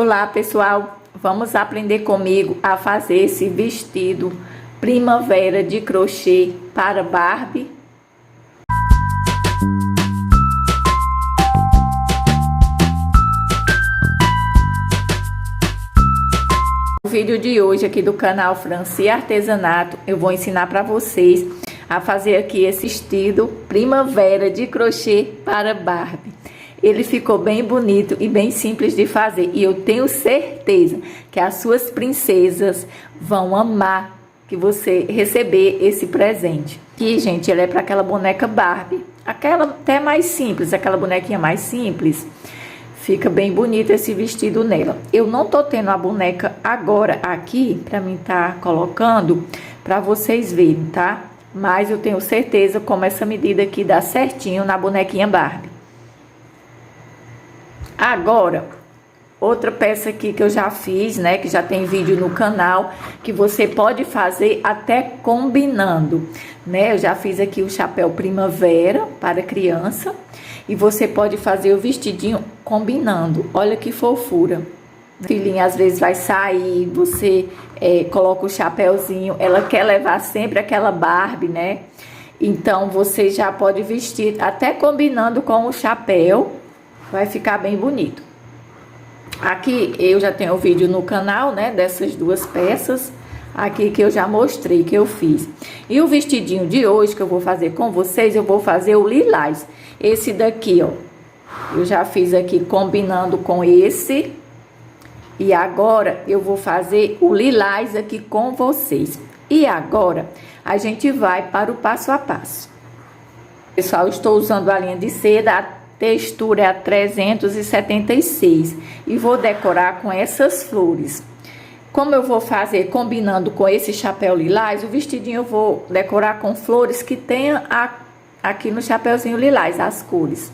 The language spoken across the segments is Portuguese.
Olá pessoal, vamos aprender comigo a fazer esse vestido primavera de crochê para Barbie. No vídeo de hoje aqui do canal Franci Artesanato, eu vou ensinar para vocês a fazer aqui esse vestido primavera de crochê para Barbie. Ele ficou bem bonito e bem simples de fazer. E eu tenho certeza que as suas princesas vão amar que você receber esse presente. Aqui, gente, ele é para aquela boneca Barbie. Aquela até mais simples, aquela bonequinha mais simples. Fica bem bonito esse vestido nela. Eu não tô tendo a boneca agora aqui para mim tá colocando para vocês verem, tá? Mas eu tenho certeza como essa medida aqui dá certinho na bonequinha Barbie. Agora, outra peça aqui que eu já fiz, né, que já tem vídeo no canal, que você pode fazer até combinando, né? Eu já fiz aqui o chapéu primavera para criança e você pode fazer o vestidinho combinando. Olha que fofura. Filhinha às vezes vai sair, você coloca o chapéuzinho, ela quer levar sempre aquela Barbie, né? Então, você já pode vestir até combinando com o chapéu. Vai ficar bem bonito. Aqui eu já tenho o vídeo no canal, né, dessas duas peças aqui que eu já mostrei que eu fiz. E o vestidinho de hoje que eu vou fazer com vocês, eu vou fazer o lilás. Esse daqui, ó, eu já fiz aqui combinando com esse. E agora eu vou fazer o lilás aqui com vocês. E agora a gente vai para o passo a passo. Pessoal, eu estou usando a linha de seda, textura é a 376 e vou decorar com essas flores. Como eu vou fazer combinando com esse chapéu lilás, o vestidinho eu vou decorar com flores que tenha aqui no chapéuzinho lilás, as cores.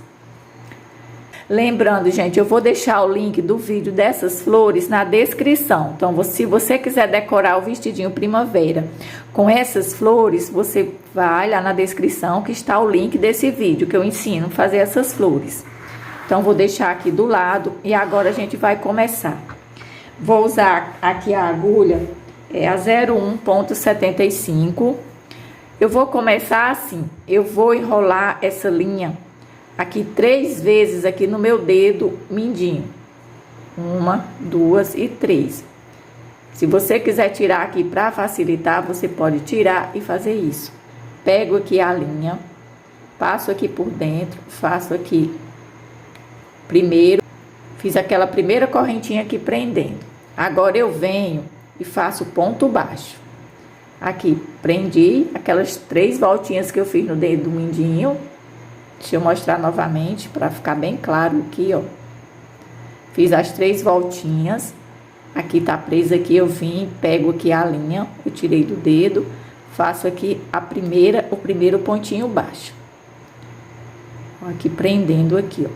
Lembrando, gente, eu vou deixar o link do vídeo dessas flores na descrição. Então, se você quiser decorar o vestidinho primavera com essas flores, você vai lá na descrição que está o link desse vídeo que eu ensino a fazer essas flores. Então, vou deixar aqui do lado e agora a gente vai começar. Vou usar aqui a agulha, a 01,75. Eu vou começar assim, eu vou enrolar essa linha aqui 3 vezes aqui no meu dedo mindinho. 1, 2 e 3. Se você quiser tirar aqui para facilitar, você pode tirar e fazer isso. Pego aqui a linha, passo aqui por dentro, faço aqui primeiro, fiz aquela primeira correntinha aqui prendendo. Agora eu venho e faço ponto baixo. Aqui, prendi aquelas 3 voltinhas que eu fiz no dedo do mindinho. Deixa eu mostrar novamente para ficar bem claro aqui, ó. Fiz as 3 voltinhas. Aqui tá presa aqui, eu vim, pego aqui a linha, eu tirei do dedo, faço aqui o primeiro pontinho baixo. Aqui prendendo aqui, ó.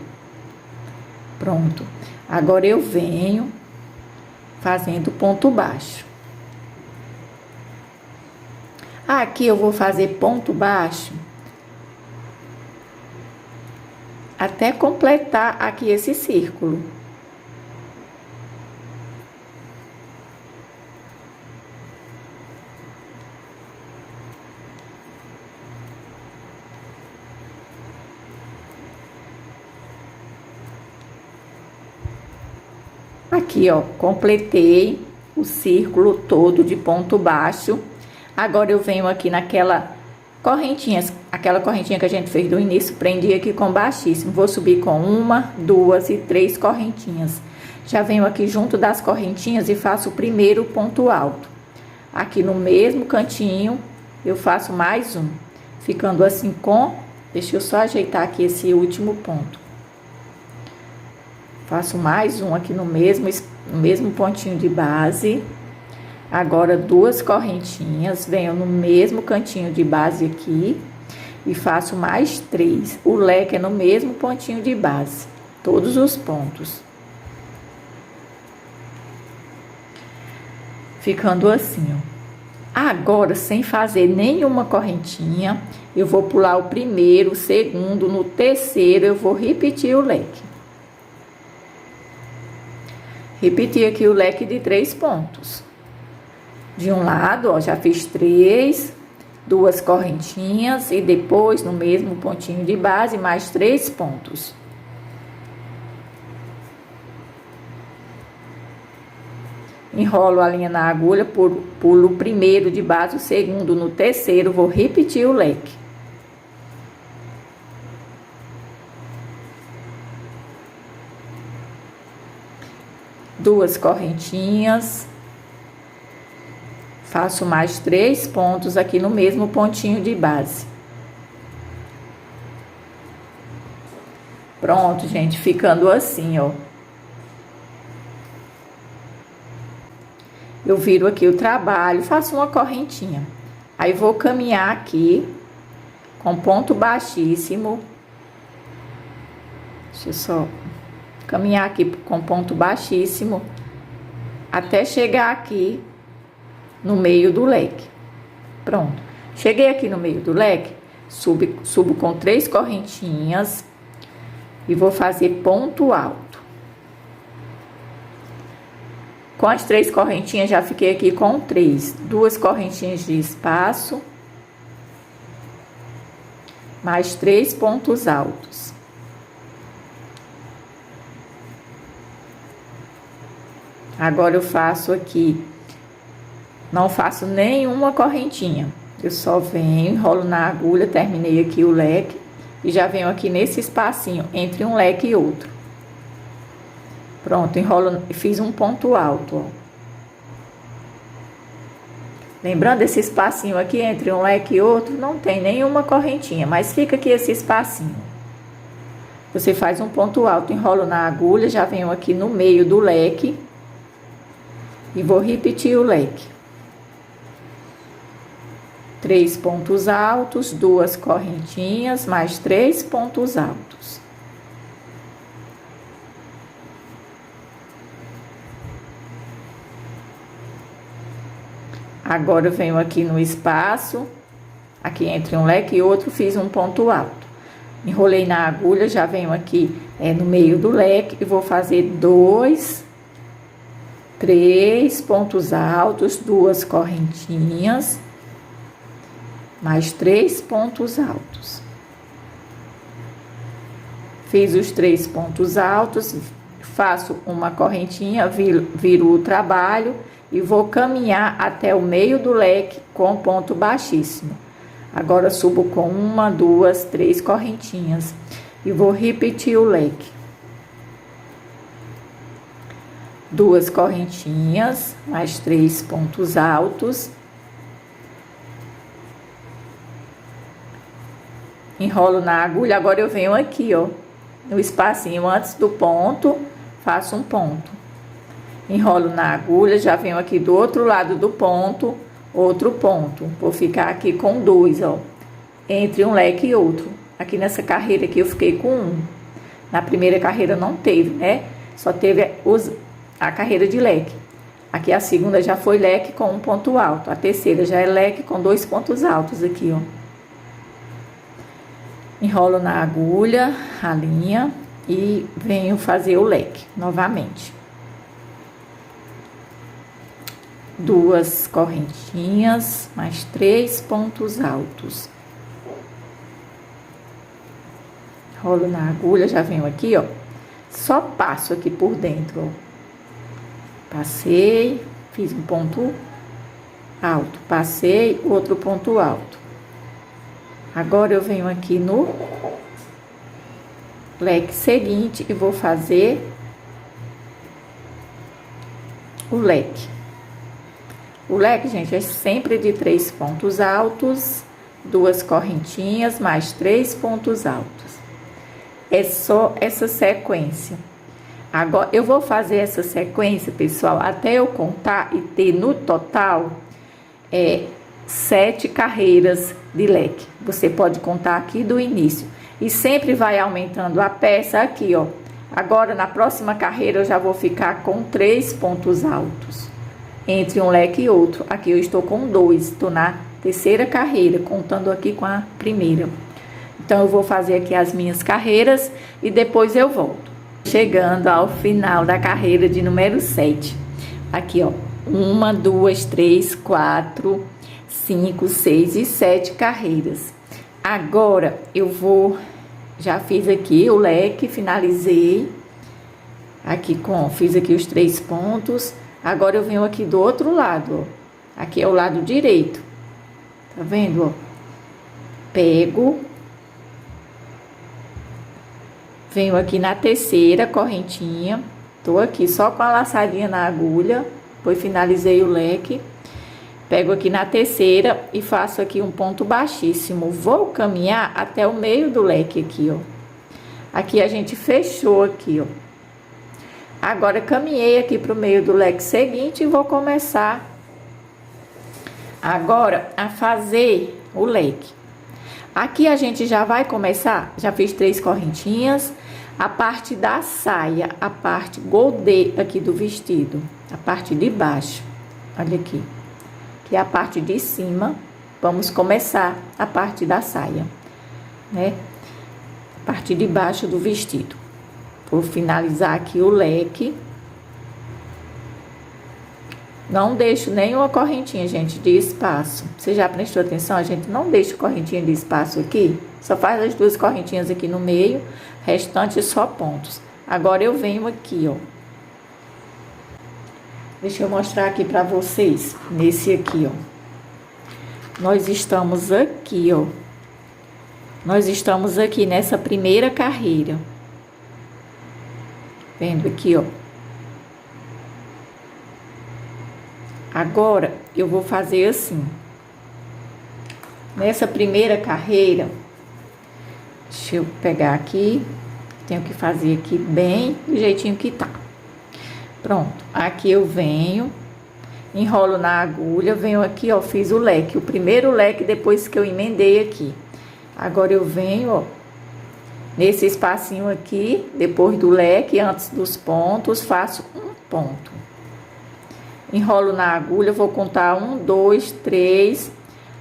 Pronto. Agora eu venho fazendo ponto baixo. Aqui eu vou fazer ponto baixo até completar aqui esse círculo. Aqui, ó, completei o círculo todo de ponto baixo. Agora eu venho aqui naquela aquela correntinha que a gente fez do início, prendi aqui com baixíssimo. Vou subir com 1, 2 e 3 correntinhas. Já venho aqui junto das correntinhas e faço o primeiro ponto alto. Aqui no mesmo cantinho, eu faço mais um. Ficando assim deixa eu só ajeitar aqui esse último ponto. Faço mais um aqui no mesmo pontinho de base. Agora 2 correntinhas, venho no mesmo cantinho de base aqui e faço mais 3. O leque é no mesmo pontinho de base, todos os pontos. Ficando assim, ó. Agora, sem fazer nenhuma correntinha, eu vou pular o primeiro, o segundo, no terceiro eu vou repetir o leque. repetir aqui o leque de 3 pontos. De um lado, ó, já fiz 3, 2 correntinhas e depois no mesmo pontinho de base, mais 3 pontos. Enrolo a linha na agulha, pulo o primeiro de base, o segundo no terceiro, vou repetir o leque. Duas correntinhas. Faço mais 3 pontos aqui no mesmo pontinho de base. Pronto, gente, ficando assim, ó. Eu viro aqui o trabalho, faço uma correntinha. Aí, vou caminhar aqui com ponto baixíssimo. Deixa eu só caminhar aqui com ponto baixíssimo até chegar aqui no meio do leque. Pronto. Cheguei aqui no meio do leque, subo com 3 correntinhas e vou fazer ponto alto. Com as 3 correntinhas, já fiquei aqui com 3. 2 correntinhas de espaço, mais 3 pontos altos. Agora eu faço aqui, não faço nenhuma correntinha. Eu só venho, enrolo na agulha, terminei aqui o leque e já venho aqui nesse espacinho entre um leque e outro. Pronto, enrolo e fiz um ponto alto, ó. Lembrando, esse espacinho aqui entre um leque e outro não tem nenhuma correntinha, mas fica aqui esse espacinho. Você faz um ponto alto, enrolo na agulha, já venho aqui no meio do leque e vou repetir o leque. 3 pontos altos, 2 correntinhas, mais 3 pontos altos. Agora eu venho aqui no espaço, aqui entre um leque e outro, fiz um ponto alto. Enrolei na agulha, já venho aqui no meio do leque e vou fazer 2, 3 pontos altos, 2 correntinhas, mais 3 pontos altos. Fiz os 3 pontos altos, faço uma correntinha, viro o trabalho e vou caminhar até o meio do leque com ponto baixíssimo. Agora subo com 1, 2, 3 correntinhas e vou repetir o leque. 2 correntinhas, mais 3 pontos altos. Enrolo na agulha, agora eu venho aqui, ó, no espacinho antes do ponto, faço um ponto. Enrolo na agulha, já venho aqui do outro lado do ponto, outro ponto. Vou ficar aqui com 2, ó, entre um leque e outro. Aqui nessa carreira aqui eu fiquei com 1. Na primeira carreira não teve, né? Só teve a carreira de leque. Aqui a segunda já foi leque com um ponto alto. A terceira já é leque com 2 pontos altos aqui, ó. Enrolo na agulha a linha e venho fazer o leque novamente. 2 correntinhas, mais 3 pontos altos. Rolo na agulha, já venho aqui, ó. Só passo aqui por dentro, ó. Passei, fiz um ponto alto. Passei, outro ponto alto. Agora eu venho aqui no leque seguinte e vou fazer o leque. O leque, gente, é sempre de 3 pontos altos, 2 correntinhas, mais 3 pontos altos. É só essa sequência. Agora, eu vou fazer essa sequência, pessoal, até eu contar e ter no total 7 carreiras de leque. Você pode contar aqui do início. E sempre vai aumentando a peça aqui, ó. Agora, na próxima carreira, eu já vou ficar com 3 pontos altos. Entre um leque e outro. Aqui eu estou com 2, estou na terceira carreira, contando aqui com a primeira. Então, eu vou fazer aqui as minhas carreiras e depois eu volto. Chegando ao final da carreira de número 7. Aqui, ó. 1, 2, 3, 4, 5, 6 e 7 carreiras. Agora, eu vou... Já fiz aqui o leque, finalizei. Aqui fiz aqui os 3 pontos. Agora, eu venho aqui do outro lado, ó. Aqui é o lado direito. Tá vendo, ó? Pego... Venho aqui na terceira correntinha, tô aqui só com a laçadinha na agulha, depois finalizei o leque. Pego aqui na terceira e faço aqui um ponto baixíssimo. Vou caminhar até o meio do leque aqui, ó. Aqui a gente fechou aqui, ó. Agora, caminhei aqui pro meio do leque seguinte e vou começar agora a fazer o leque. Aqui a gente já vai começar, já fiz 3 correntinhas, a parte da saia, a parte godê aqui do vestido, a parte de baixo, olha aqui, que é a parte de cima, vamos começar a parte da saia, né? A parte de baixo do vestido. Vou finalizar aqui o leque. Não deixo nenhuma correntinha, gente, de espaço. Você já prestou atenção? A gente não deixa correntinha de espaço aqui. Só faz as 2 correntinhas aqui no meio. Restante só pontos. Agora, eu venho aqui, ó. Deixa eu mostrar aqui pra vocês. Nesse aqui, ó. Nós estamos aqui, ó. Nós estamos aqui nessa primeira carreira. Vendo aqui, ó. Agora, eu vou fazer assim. Nessa primeira carreira, deixa eu pegar aqui. Tenho que fazer aqui bem do jeitinho que tá. Pronto. Aqui eu venho, enrolo na agulha, venho aqui, ó, fiz o leque. O primeiro leque depois que eu emendei aqui. Agora eu venho, ó, nesse espacinho aqui, depois do leque, antes dos pontos, faço um ponto. Enrolo na agulha, vou contar 1, 2, 3.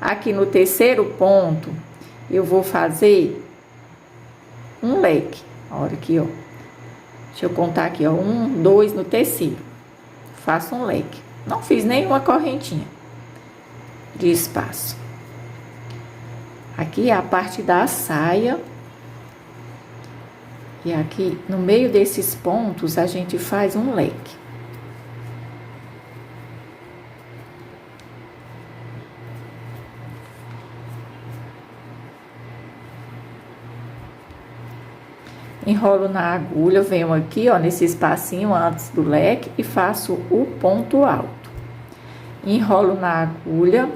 Aqui no terceiro ponto, eu vou fazer um leque. Olha aqui, ó. Deixa eu contar aqui, ó. 1, 2 no terceiro. Faço um leque. Não fiz nenhuma correntinha de espaço. Aqui é a parte da saia. E aqui, no meio desses pontos, a gente faz um leque. Enrolo na agulha, venho aqui, ó, nesse espacinho antes do leque e faço o ponto alto. Enrolo na agulha.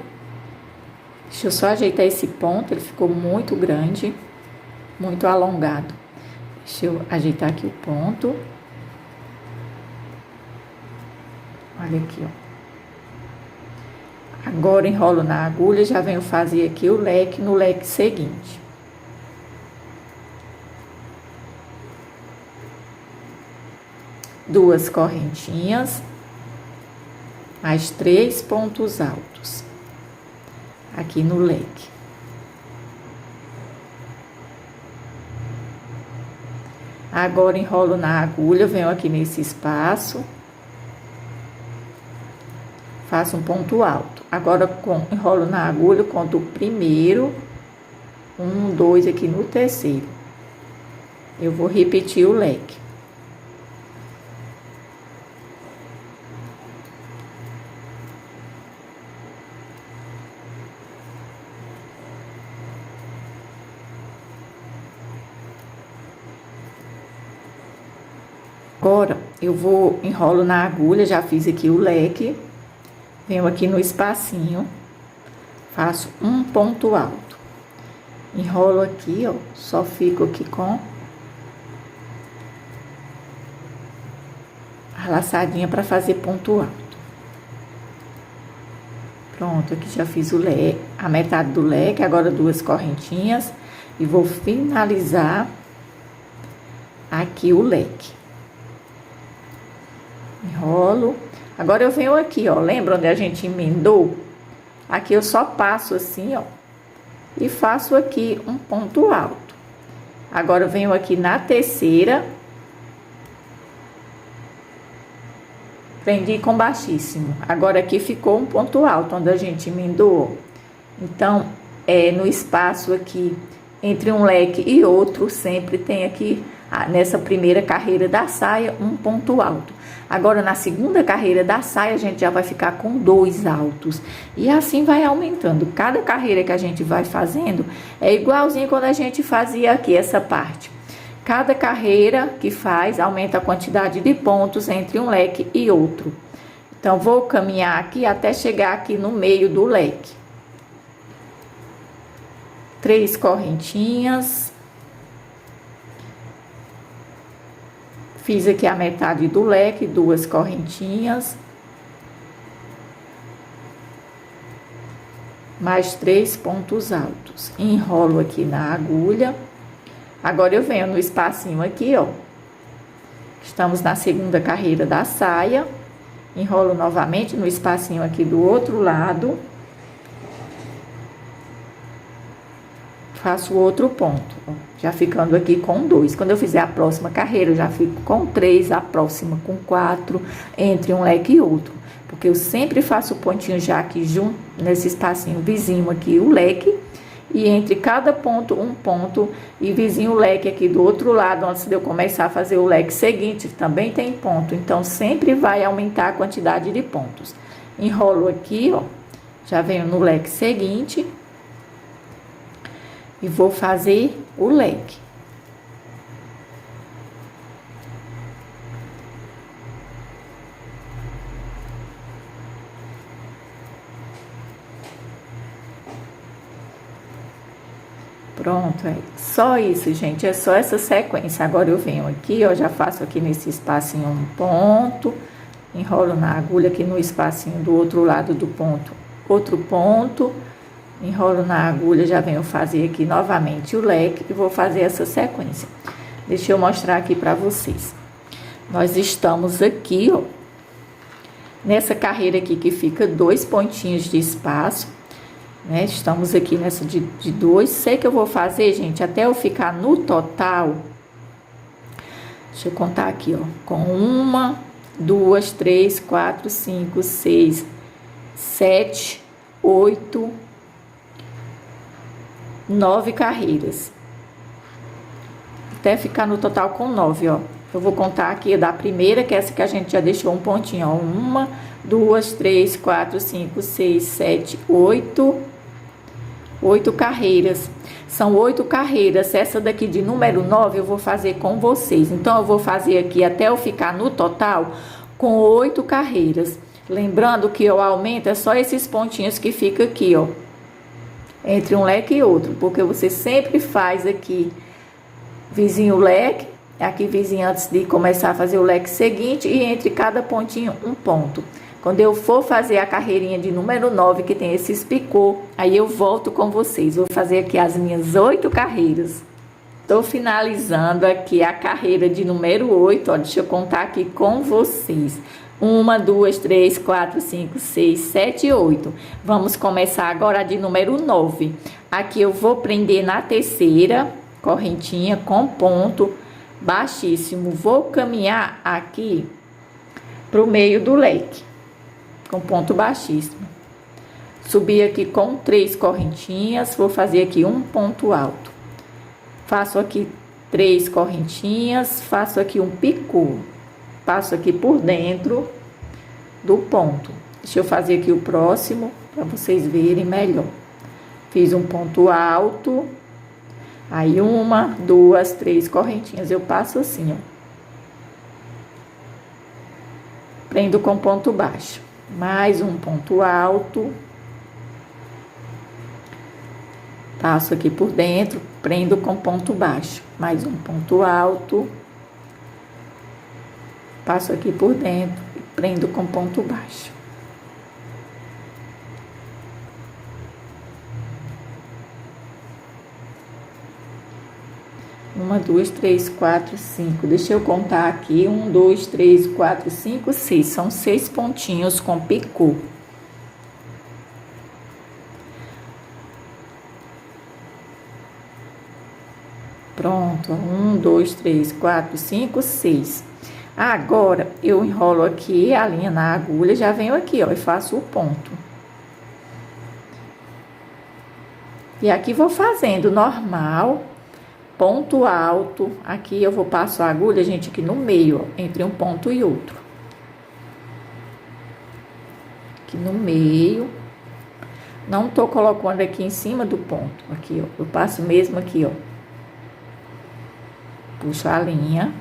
Deixa eu só ajeitar esse ponto, ele ficou muito grande, muito alongado. Deixa eu ajeitar aqui o ponto. Olha aqui, ó. Agora, enrolo na agulha, já venho fazer aqui o leque no leque seguinte. Duas correntinhas, mais 3 pontos altos, aqui no leque. Agora, enrolo na agulha, venho aqui nesse espaço, faço um ponto alto. Agora, enrolo na agulha, conto o primeiro, 1, 2 aqui no terceiro. Eu vou repetir o leque. Agora, eu enrolo na agulha, já fiz aqui o leque, venho aqui no espacinho, faço um ponto alto. Enrolo aqui, ó, só fico aqui com a laçadinha para fazer ponto alto. Pronto, aqui já fiz o leque, a metade do leque, agora 2 correntinhas e vou finalizar aqui o leque. Enrolo. Agora eu venho aqui, ó, lembra onde a gente emendou? Aqui eu só passo assim, ó, e faço aqui um ponto alto. Agora eu venho aqui na terceira Prendi com baixíssimo. Agora aqui ficou um ponto alto, onde a gente emendou. Então, no espaço aqui, entre um leque e outro, sempre tem aqui, nessa primeira carreira da saia, um ponto alto. Agora, na segunda carreira da saia, a gente já vai ficar com 2 altos. E assim vai aumentando. Cada carreira que a gente vai fazendo é igualzinho quando a gente fazia aqui essa parte. Cada carreira que faz aumenta a quantidade de pontos entre um leque e outro. Então, vou caminhar aqui até chegar aqui no meio do leque. 3 correntinhas. Fiz aqui a metade do leque, 2 correntinhas. Mais 3 pontos altos. Enrolo aqui na agulha. Agora, eu venho no espacinho aqui, ó. Estamos na segunda carreira da saia. Enrolo novamente no espacinho aqui do outro lado. Faço outro ponto, ó, já ficando aqui com 2. Quando eu fizer a próxima carreira, eu já fico com 3, a próxima com 4, entre um leque e outro. Porque eu sempre faço o pontinho já aqui junto, nesse espacinho vizinho aqui, o leque. E entre cada ponto, um ponto, e vizinho o leque aqui do outro lado, antes de eu começar a fazer o leque seguinte, também tem ponto. Então, sempre vai aumentar a quantidade de pontos. Enrolo aqui, ó, já venho no leque seguinte. E vou fazer o leque. Pronto, só isso, gente, é só essa sequência. Agora eu venho aqui, ó, já faço aqui nesse espacinho um ponto, enrolo na agulha aqui no espacinho do outro lado do ponto, outro ponto. Enrolo na agulha, já venho fazer aqui novamente o leque e vou fazer essa sequência. Deixa eu mostrar aqui pra vocês. Nós estamos aqui, ó, nessa carreira aqui que fica 2 pontinhos de espaço, né? Estamos aqui nessa de 2. Sei que eu vou fazer, gente, até eu ficar no total. Deixa eu contar aqui, ó, com 1, 2, 3, 4, 5, 6, 7, 8, 9 carreiras. Até ficar no total com 9, ó. Eu vou contar aqui da primeira, que é essa que a gente já deixou um pontinho, ó. 1, 2, 3, 4, 5, 6, 7, 8. 8 carreiras. São 8 carreiras. Essa daqui de número 9 eu vou fazer com vocês. Então, eu vou fazer aqui até eu ficar no total com 8 carreiras. Lembrando que o aumento é só esses pontinhos que fica aqui, ó, entre um leque e outro, porque você sempre faz aqui vizinho o leque, aqui vizinho antes de começar a fazer o leque seguinte, e entre cada pontinho um ponto. Quando eu for fazer a carreirinha de número 9, que tem esses picô, aí eu volto com vocês. Vou fazer aqui as minhas 8 carreiras. Tô finalizando aqui a carreira de número 8, ó, deixa eu contar aqui com vocês. 1, 2, 3, 4, 5, 6, 7, 8. Vamos começar agora a de número 9. Aqui eu vou prender na terceira correntinha com ponto baixíssimo. Vou caminhar aqui pro meio do leque com ponto baixíssimo. Subir aqui com 3 correntinhas, vou fazer aqui um ponto alto. Faço aqui 3 correntinhas, faço aqui um picô. Passo aqui por dentro do ponto. Deixa eu fazer aqui o próximo, para vocês verem melhor. Fiz um ponto alto. Aí, 1, 2, 3 correntinhas. Eu passo assim, ó. Prendo com ponto baixo. Mais um ponto alto. Passo aqui por dentro, prendo com ponto baixo. Mais um ponto alto. Passo aqui por dentro e prendo com ponto baixo. Uma, 2, 3, 4, 5. Deixa eu contar aqui. 1, 2, 3, 4, 5, 6. São 6 pontinhos com picô. Pronto. 1, 2, 3, 4, 5, 6. Agora, eu enrolo aqui a linha na agulha, já venho aqui, ó, e faço o ponto. E aqui vou fazendo normal, ponto alto. Aqui eu vou passar a agulha, gente, aqui no meio, ó, entre um ponto e outro. Aqui no meio. Não tô colocando aqui em cima do ponto. Aqui, ó, eu passo mesmo aqui, ó. Puxo a linha.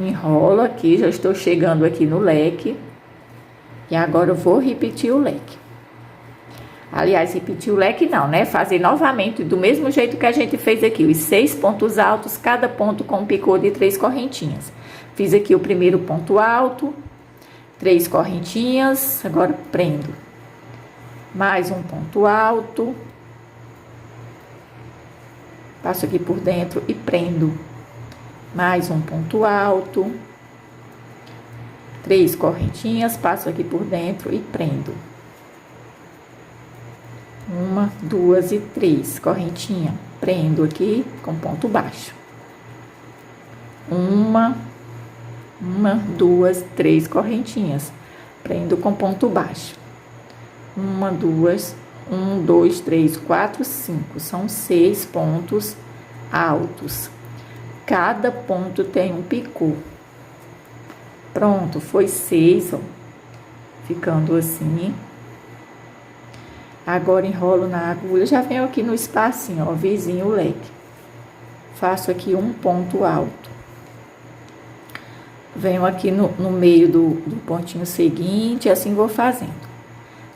Enrolo aqui, já estou chegando aqui no leque. E agora eu vou repetir o leque. Aliás, repetir o leque não, né? Fazer novamente do mesmo jeito que a gente fez aqui. Os 6 pontos altos, cada ponto com um picô de 3 correntinhas. Fiz aqui o primeiro ponto alto, 3 correntinhas. Agora prendo. Mais um ponto alto. Passo aqui por dentro e prendo. Mais um ponto alto, 3 correntinhas, passo aqui por dentro e prendo. 1, 2 e 3 correntinha, prendo aqui com ponto baixo. 1, 2, 3 correntinhas, prendo com ponto baixo. 1, 2, 1, 2, 3, 4, 5, são 6 pontos altos. Cada ponto tem um picô. Pronto, foi 6, ó. Ficando assim. Agora enrolo na agulha, já venho aqui no espacinho, ó, vizinho o leque. Faço aqui um ponto alto. Venho aqui no meio do pontinho seguinte, assim vou fazendo.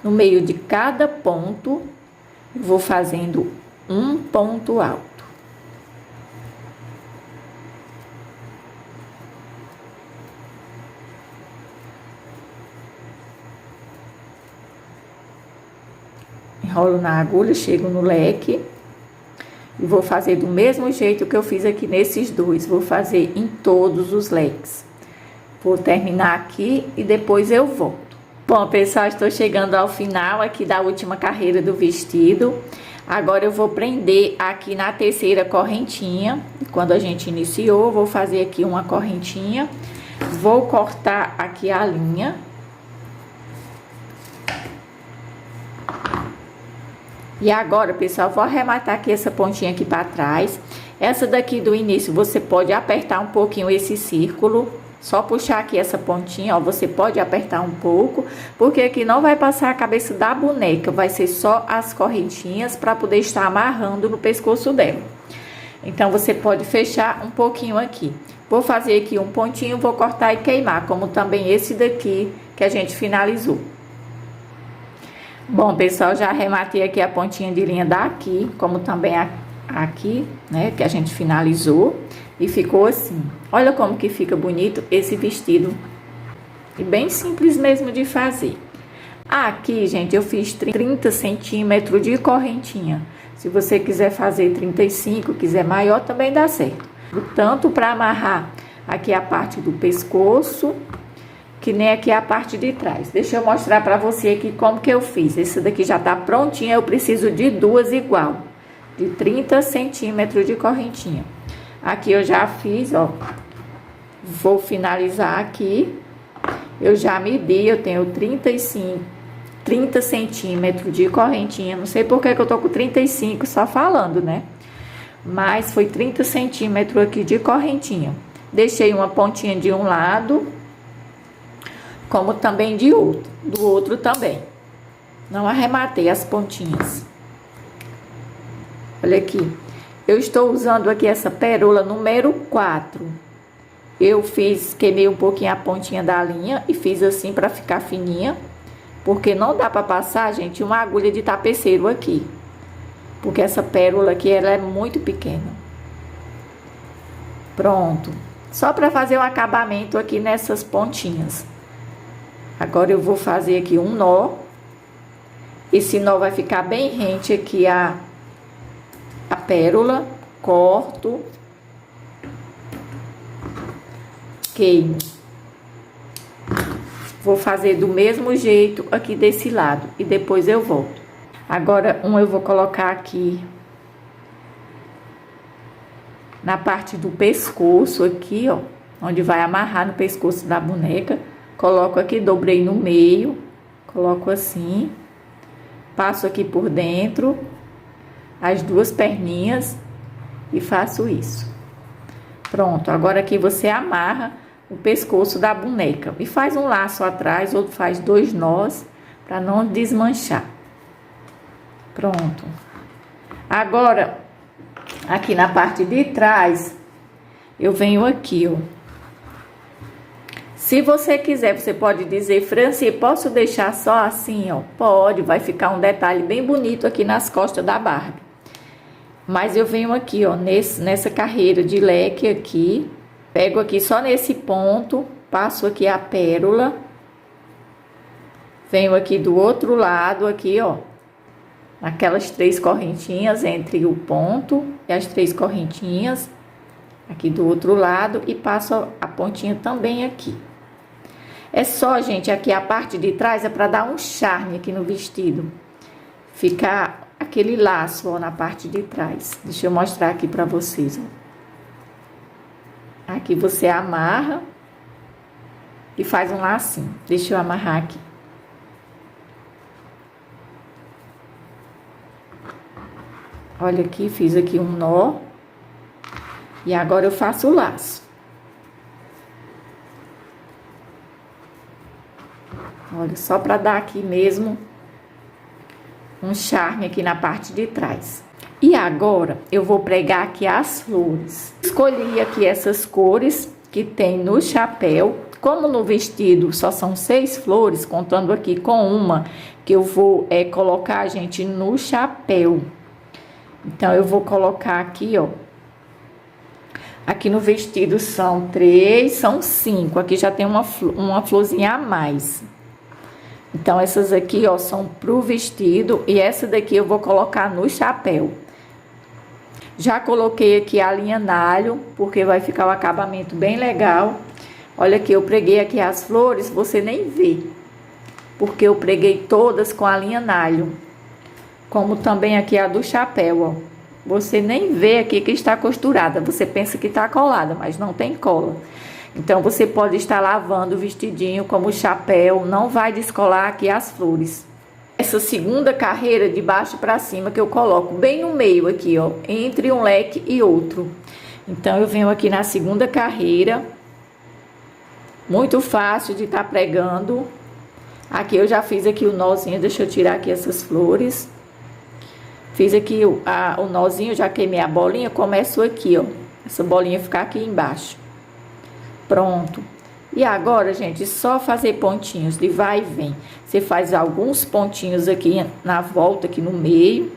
No meio de cada ponto, vou fazendo um ponto alto. Enrolo na agulha, chego no leque e vou fazer do mesmo jeito que eu fiz aqui nesses dois. Vou fazer em todos os leques. Vou terminar aqui e depois eu volto. Bom, pessoal, estou chegando ao final aqui da última carreira do vestido. Agora eu vou prender aqui na terceira correntinha. Quando a gente iniciou, vou fazer aqui uma correntinha. Vou cortar aqui a linha. E agora, pessoal, vou arrematar aqui essa pontinha aqui para trás. Essa daqui do início, você pode apertar um pouquinho esse círculo. Só puxar aqui essa pontinha, ó, você pode apertar um pouco. Porque aqui não vai passar a cabeça da boneca, vai ser só as correntinhas para poder estar amarrando no pescoço dela. Então, você pode fechar um pouquinho aqui. Vou fazer aqui um pontinho, vou cortar e queimar, como também esse daqui que a gente finalizou. Bom, pessoal, já arrematei aqui a pontinha de linha daqui, como também aqui, né, que a gente finalizou. E ficou assim. Olha como que fica bonito esse vestido. E bem simples mesmo de fazer. Aqui, gente, eu fiz 30 centímetros de correntinha. Se você quiser fazer 35, quiser maior, também dá certo. Tanto para amarrar aqui a parte do pescoço, que nem aqui a parte de trás. Deixa eu mostrar pra você aqui como que eu fiz. Esse daqui já tá prontinha, eu preciso de duas igual. De 30 centímetros de correntinha. Aqui eu já fiz, ó. Vou finalizar aqui. Eu já medi, eu tenho 30 centímetros de correntinha. Não sei por que eu tô com 35 só falando, né? Mas foi 30 centímetros aqui de correntinha. Deixei uma pontinha de um lado, como também de outro, do outro também. Não arrematei as pontinhas. Olha aqui. Eu estou usando aqui essa pérola número 4. Eu queimei um pouquinho a pontinha da linha e fiz assim para ficar fininha. Porque não dá para passar, gente, uma agulha de tapeceiro aqui. Porque essa pérola aqui, ela é muito pequena. Pronto. Só para fazer um acabamento aqui nessas pontinhas. Agora eu vou fazer aqui um nó. Esse nó vai ficar bem rente aqui a pérola. Corto. Queimo. Vou fazer do mesmo jeito aqui desse lado. E depois eu volto. Agora, eu vou colocar aqui na parte do pescoço aqui, ó, onde vai amarrar no pescoço da boneca. Coloco aqui, dobrei no meio, coloco assim, passo aqui por dentro, as duas perninhas e faço isso. Pronto, agora aqui você amarra o pescoço da boneca e faz um laço atrás ou faz 2 nós para não desmanchar. Pronto. Agora, aqui na parte de trás, eu venho aqui, ó. Se você quiser, você pode dizer, Franci, posso deixar só assim, ó? Pode, vai ficar um detalhe bem bonito aqui nas costas da Barbie. Mas eu venho aqui, ó, nessa carreira de leque aqui, pego aqui só nesse ponto, passo aqui a pérola, venho aqui do outro lado, aqui, ó, aquelas 3 correntinhas entre o ponto e as 3 correntinhas, aqui do outro lado, e passo a pontinha também aqui. É só, gente, aqui a parte de trás é para dar um charme aqui no vestido. Ficar aquele laço, ó, na parte de trás. Deixa eu mostrar aqui para vocês, ó. Aqui você amarra e faz um lacinho. Deixa eu amarrar aqui. Olha aqui, fiz aqui um nó. E agora eu faço o laço. Olha, só para dar aqui mesmo um charme aqui na parte de trás. E agora eu vou pregar aqui as flores. Escolhi aqui essas cores que tem no chapéu. Como no vestido só são 6 flores, contando aqui com uma que eu vou colocar, gente, no chapéu. Então, eu vou colocar aqui, ó. Aqui no vestido são 3, são 5. Aqui já tem uma florzinha a mais. Então, essas aqui, ó, são pro vestido. E essa daqui eu vou colocar no chapéu. Já coloquei aqui a linha nalho, porque vai ficar o acabamento bem legal. Olha aqui, eu preguei aqui as flores, você nem vê. Porque eu preguei todas com a linha nalho. Como também aqui a do chapéu, ó. Você nem vê aqui que está costurada. Você pensa que está colada, mas não tem cola. Então, você pode estar lavando o vestidinho como o chapéu. Não vai descolar aqui as flores. Essa segunda carreira de baixo para cima que eu coloco bem no meio aqui, ó. Entre um leque e outro. Então, eu venho aqui na segunda carreira. Muito fácil de estar pregando. Aqui eu já fiz aqui o nozinho. Deixa eu tirar aqui essas flores. Fiz aqui o nozinho, já queimei a bolinha, começo aqui, ó. Essa bolinha ficar aqui embaixo. Pronto. E agora, gente, só fazer pontinhos de vai e vem. Você faz alguns pontinhos aqui na volta, aqui no meio.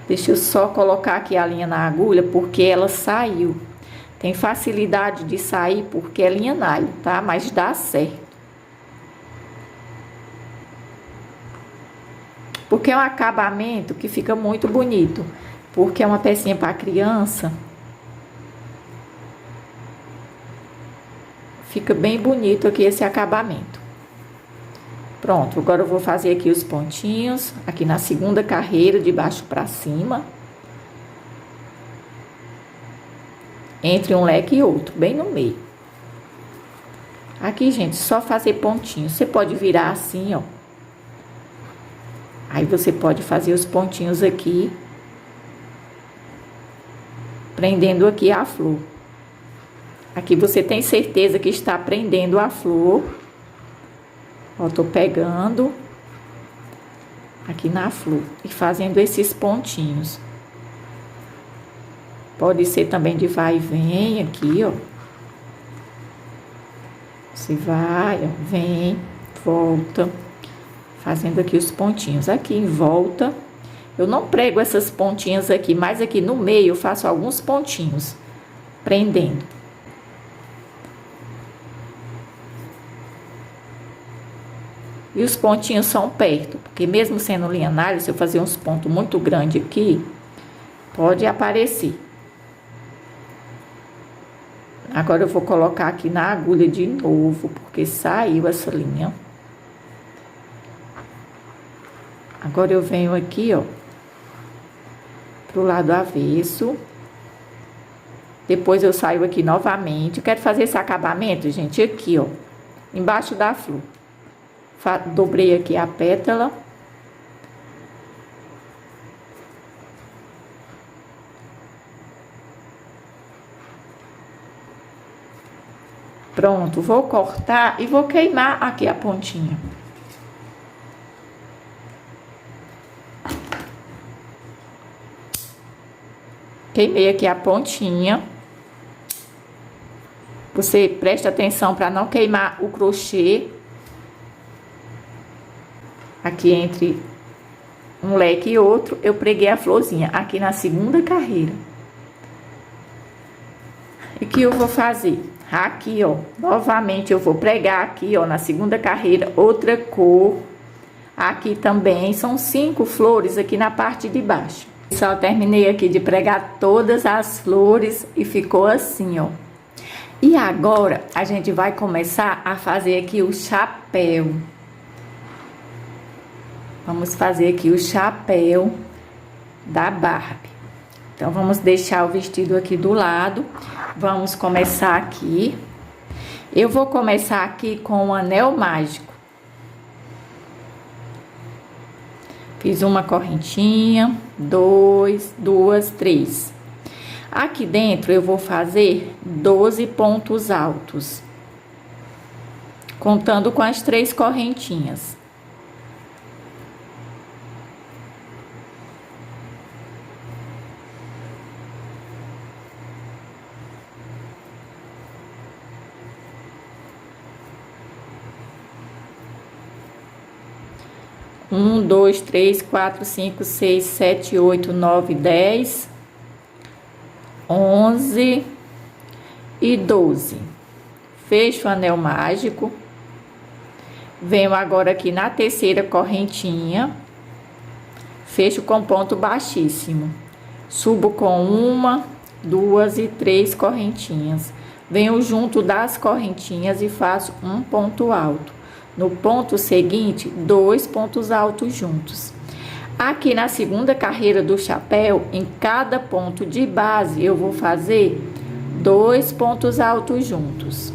Deixa eu só colocar aqui a linha na agulha, porque ela saiu. Tem facilidade de sair, porque é linha nalho, tá? Mas dá certo. Porque é um acabamento que fica muito bonito. Porque é uma pecinha para criança. Fica bem bonito aqui esse acabamento. Pronto, agora eu vou fazer aqui os pontinhos. Aqui na segunda carreira, de baixo para cima. Entre um leque e outro, bem no meio. Aqui, gente, só fazer pontinhos. Você pode virar assim, ó. Aí, você pode fazer os pontinhos aqui, prendendo aqui a flor. Aqui você tem certeza que está prendendo a flor. Ó, tô pegando aqui na flor e fazendo esses pontinhos. Pode ser também de vai e vem aqui, ó. Você vai, ó, vem, volta. Fazendo aqui os pontinhos. Aqui em volta, eu não prego essas pontinhas aqui, mas aqui no meio eu faço alguns pontinhos, prendendo. E os pontinhos são perto, porque mesmo sendo linha nalho, se eu fazer uns pontos muito grandes aqui, pode aparecer. Agora eu vou colocar aqui na agulha de novo, porque saiu essa linha. Agora eu venho aqui, ó, pro lado avesso. Depois eu saio aqui novamente. Eu quero fazer esse acabamento, gente, aqui, ó, embaixo da flor. Dobrei aqui a pétala. Pronto, vou cortar e vou queimar aqui a pontinha. Queimei aqui a pontinha. Você presta atenção para não queimar o crochê. Aqui entre um leque e outro, eu preguei a florzinha aqui na segunda carreira. E o que eu vou fazer? Aqui, ó, novamente eu vou pregar aqui, ó, na segunda carreira, outra cor. Aqui também, são 5 flores aqui na parte de baixo. Só terminei aqui de pregar todas as flores e ficou assim, ó. E agora, a gente vai começar a fazer aqui o chapéu. Vamos fazer aqui o chapéu da Barbie. Então, vamos deixar o vestido aqui do lado. Vamos começar aqui. Eu vou começar aqui com o anel mágico. Fiz uma correntinha, 2, 3. Aqui dentro eu vou fazer 12 pontos altos, contando com as 3 correntinhas. Um, 2, 3, 4, 5, 6, 7, 8, 9, 10, 11 e 12. Fecho o anel mágico. Venho agora aqui na terceira correntinha. Fecho com ponto baixíssimo. Subo com 1, 2 e 3 correntinhas. Venho junto das correntinhas e faço um ponto alto. No ponto seguinte, 2 pontos altos juntos. Aqui na segunda carreira do chapéu, em cada ponto de base, eu vou fazer 2 pontos altos juntos.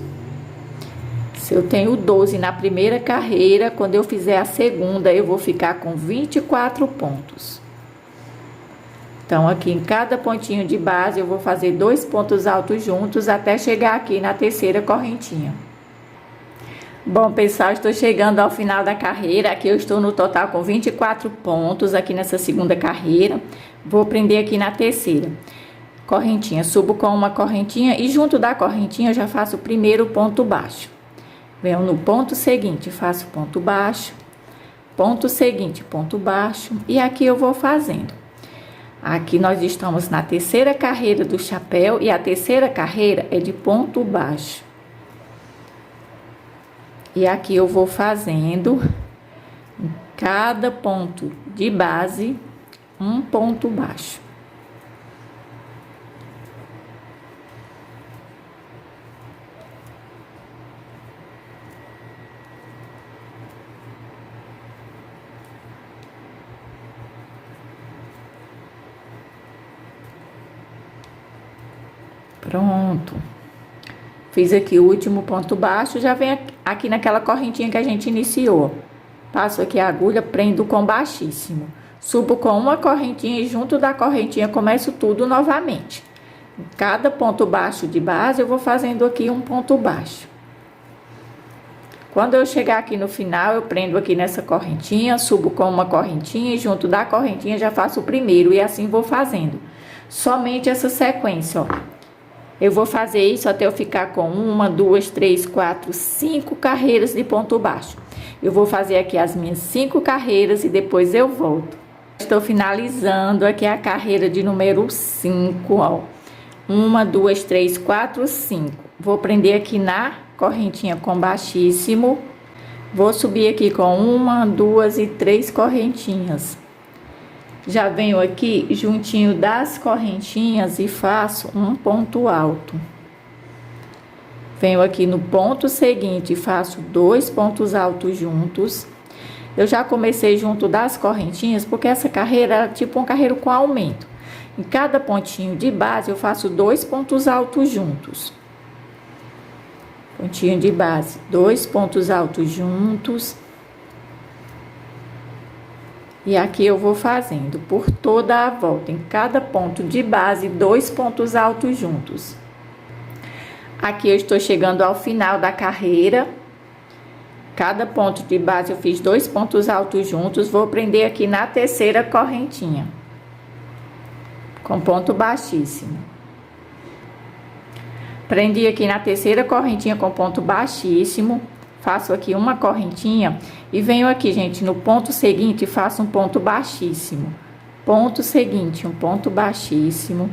Se eu tenho 12 na primeira carreira, quando eu fizer a segunda, eu vou ficar com 24 pontos. Então, aqui em cada pontinho de base, eu vou fazer 2 pontos altos juntos até chegar aqui na terceira correntinha. Bom, pessoal, estou chegando ao final da carreira. Aqui eu estou no total com 24 pontos aqui nessa segunda carreira. Vou prender aqui na terceira correntinha. Subo com uma correntinha e junto da correntinha eu já faço o primeiro ponto baixo. Venho no ponto seguinte, faço ponto baixo, ponto seguinte, ponto baixo. E aqui eu vou fazendo. Aqui nós estamos na terceira carreira do chapéu e a terceira carreira é de ponto baixo. E aqui eu vou fazendo em cada ponto de base um ponto baixo. Pronto. Fiz aqui o último ponto baixo, já vem aqui naquela correntinha que a gente iniciou. Passo aqui a agulha, prendo com baixíssimo. Subo com uma correntinha e junto da correntinha começo tudo novamente. Em cada ponto baixo de base, eu vou fazendo aqui um ponto baixo. Quando eu chegar aqui no final, eu prendo aqui nessa correntinha, subo com uma correntinha e junto da correntinha já faço o primeiro e assim vou fazendo. Somente essa sequência, ó. Eu vou fazer isso até eu ficar com 1, 2, 3, 4, 5 carreiras de ponto baixo. Eu vou fazer aqui as minhas 5 carreiras e depois eu volto. Estou finalizando aqui a carreira de número 5, ó. 1, 2, 3, 4, 5. Vou prender aqui na correntinha com baixíssimo. Vou subir aqui com 1, 2 e 3 correntinhas. Já venho aqui juntinho das correntinhas e faço um ponto alto. Venho aqui no ponto seguinte e faço 2 pontos altos juntos. Eu já comecei junto das correntinhas, porque essa carreira é tipo um carreiro com aumento. Em cada pontinho de base, eu faço 2 pontos altos juntos. Pontinho de base, 2 pontos altos juntos. E aqui eu vou fazendo por toda a volta, em cada ponto de base, 2 pontos altos juntos. Aqui eu estou chegando ao final da carreira. Cada ponto de base eu fiz 2 pontos altos juntos, vou prender aqui na terceira correntinha, com ponto baixíssimo. Prendi aqui na terceira correntinha com ponto baixíssimo, faço aqui uma correntinha e venho aqui, gente, no ponto seguinte, faço um ponto baixíssimo. Ponto seguinte, um ponto baixíssimo.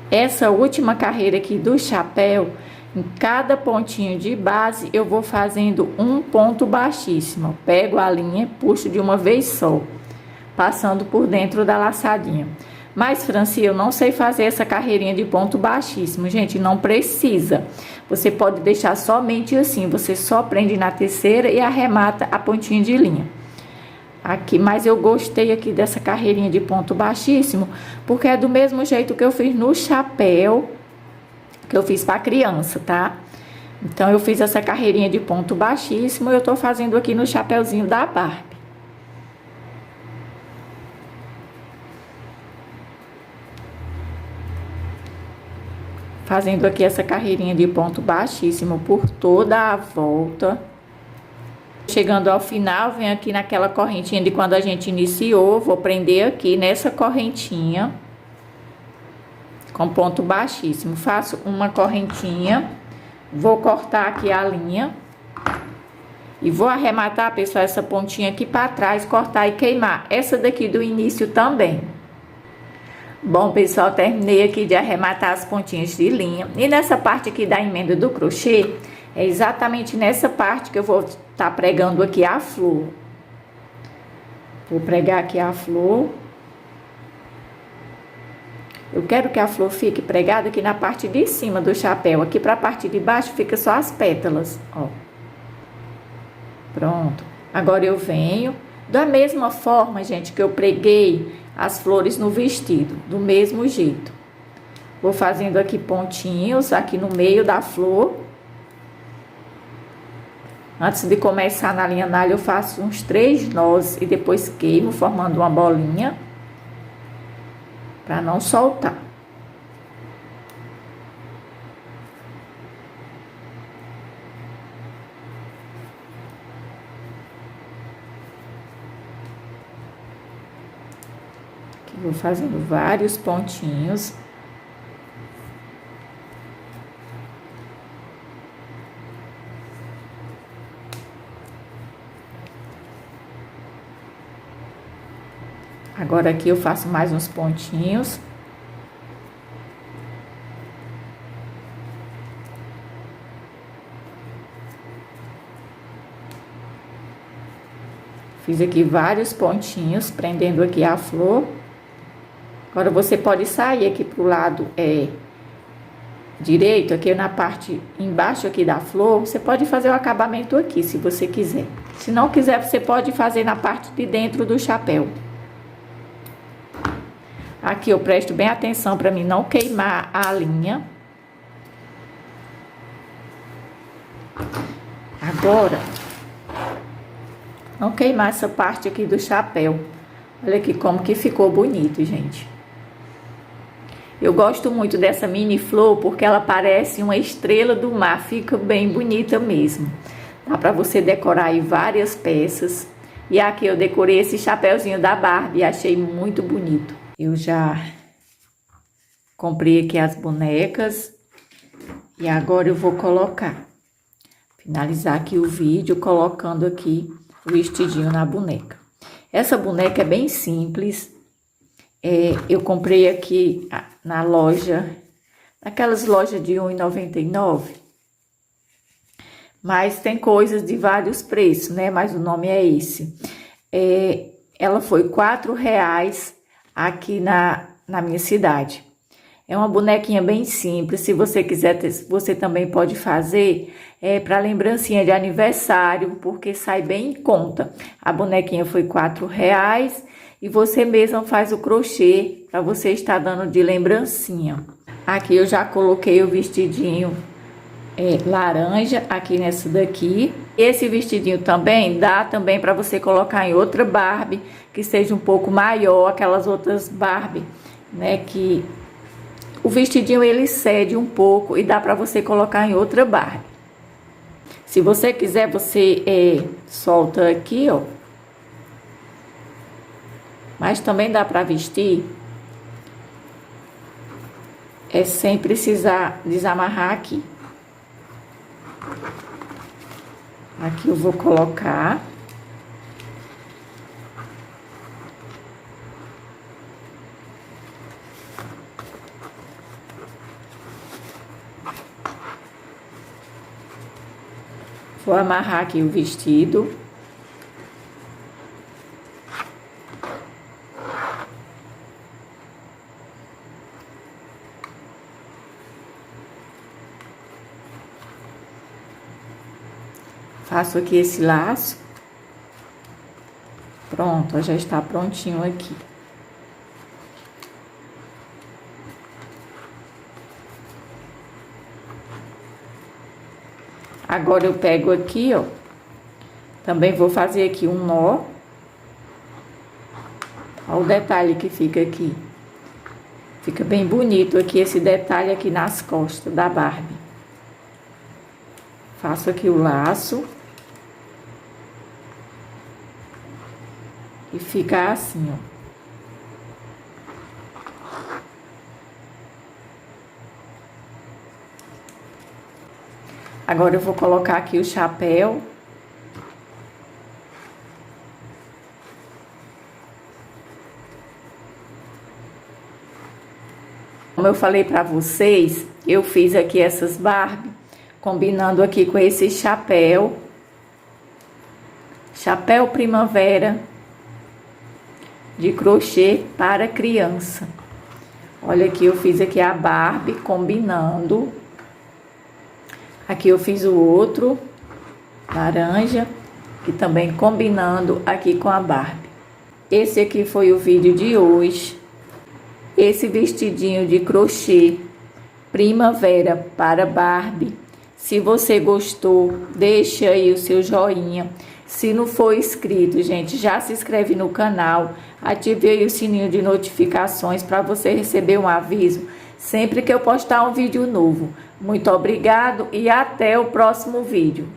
Essa última carreira aqui do chapéu, em cada pontinho de base, eu vou fazendo um ponto baixíssimo. Pego a linha, puxo de uma vez só, passando por dentro da laçadinha. Mas, Franci, eu não sei fazer essa carreirinha de ponto baixíssimo. Gente, não precisa. Você pode deixar somente assim. Você só prende na terceira e arremata a pontinha de linha. Aqui, mas eu gostei aqui dessa carreirinha de ponto baixíssimo, porque é do mesmo jeito que eu fiz no chapéu, que eu fiz para criança, tá? Então, eu fiz essa carreirinha de ponto baixíssimo e eu tô fazendo aqui no chapéuzinho da Barbie. Fazendo aqui essa carreirinha de ponto baixíssimo por toda a volta. Chegando ao final, venho aqui naquela correntinha de quando a gente iniciou, vou prender aqui nessa correntinha com ponto baixíssimo. Faço uma correntinha, vou cortar aqui a linha e vou arrematar, pessoal, essa pontinha aqui para trás, cortar e queimar. Essa daqui do início também. Bom, pessoal, terminei aqui de arrematar as pontinhas de linha. E nessa parte aqui da emenda do crochê, é exatamente nessa parte que eu vou estar pregando aqui a flor. Vou pregar aqui a flor. Eu quero que a flor fique pregada aqui na parte de cima do chapéu. Aqui pra parte de baixo fica só as pétalas, ó. Pronto. Agora eu venho, da mesma forma, gente, que eu preguei as flores no vestido, do mesmo jeito. Vou fazendo aqui pontinhos, aqui no meio da flor. Antes de começar na linha nalha, eu faço uns 3 nós e depois queimo, formando uma bolinha, para não soltar. Vou fazendo vários pontinhos. Agora aqui eu faço mais uns pontinhos. Fiz aqui vários pontinhos, prendendo aqui a flor. Agora, você pode sair aqui pro lado direito, aqui na parte embaixo aqui da flor, você pode fazer o acabamento aqui, se você quiser. Se não quiser, você pode fazer na parte de dentro do chapéu. Aqui eu presto bem atenção para mim não queimar a linha. Agora, não queimar essa parte aqui do chapéu. Olha aqui como que ficou bonito, gente. Eu gosto muito dessa mini flor porque ela parece uma estrela do mar, fica bem bonita mesmo. Dá pra você decorar aí várias peças. E aqui eu decorei esse chapéuzinho da Barbie e achei muito bonito. Eu já comprei aqui as bonecas e agora eu vou finalizar aqui o vídeo colocando aqui o vestidinho na boneca. Essa boneca é bem simples. Eu comprei aqui na loja, naquelas lojas de R$1,99. Mas tem coisas de vários preços, né? Mas o nome é esse. Ela foi R$4 aqui na minha cidade. É uma bonequinha bem simples. Se você quiser, você também pode fazer para lembrancinha de aniversário, porque sai bem em conta. A bonequinha foi R$4. e você mesma faz o crochê para você estar dando de lembrancinha. Aqui eu já coloquei o vestidinho laranja aqui nessa daqui. Esse vestidinho também dá também para você colocar em outra Barbie que seja um pouco maior, aquelas outras Barbie, né, que o vestidinho ele cede um pouco e dá para você colocar em outra Barbie. Se você quiser, você solta aqui, ó. Mas também dá para vestir sem precisar desamarrar aqui. Aqui eu vou colocar. Vou amarrar aqui o vestido. Faço aqui esse laço. Pronto, já está prontinho aqui. Agora eu pego aqui, ó. Também vou fazer aqui um nó. Olha o detalhe que fica aqui. Fica bem bonito aqui esse detalhe aqui nas costas da Barbie. Faço aqui o laço. E fica assim, ó. Agora eu vou colocar aqui o chapéu. Como eu falei pra vocês, eu fiz aqui essas Barbie, combinando aqui com esse chapéu. Chapéu primavera de crochê para criança. Olha aqui, eu fiz aqui a Barbie combinando. Aqui eu fiz o outro, laranja, que também combinando aqui com a Barbie. Esse aqui foi o vídeo de hoje. Esse vestidinho de crochê primavera para Barbie. Se você gostou, deixa aí o seu joinha. Se não for inscrito, gente, já se inscreve no canal. Ative aí o sininho de notificações para você receber um aviso sempre que eu postar um vídeo novo. Muito obrigado e até o próximo vídeo.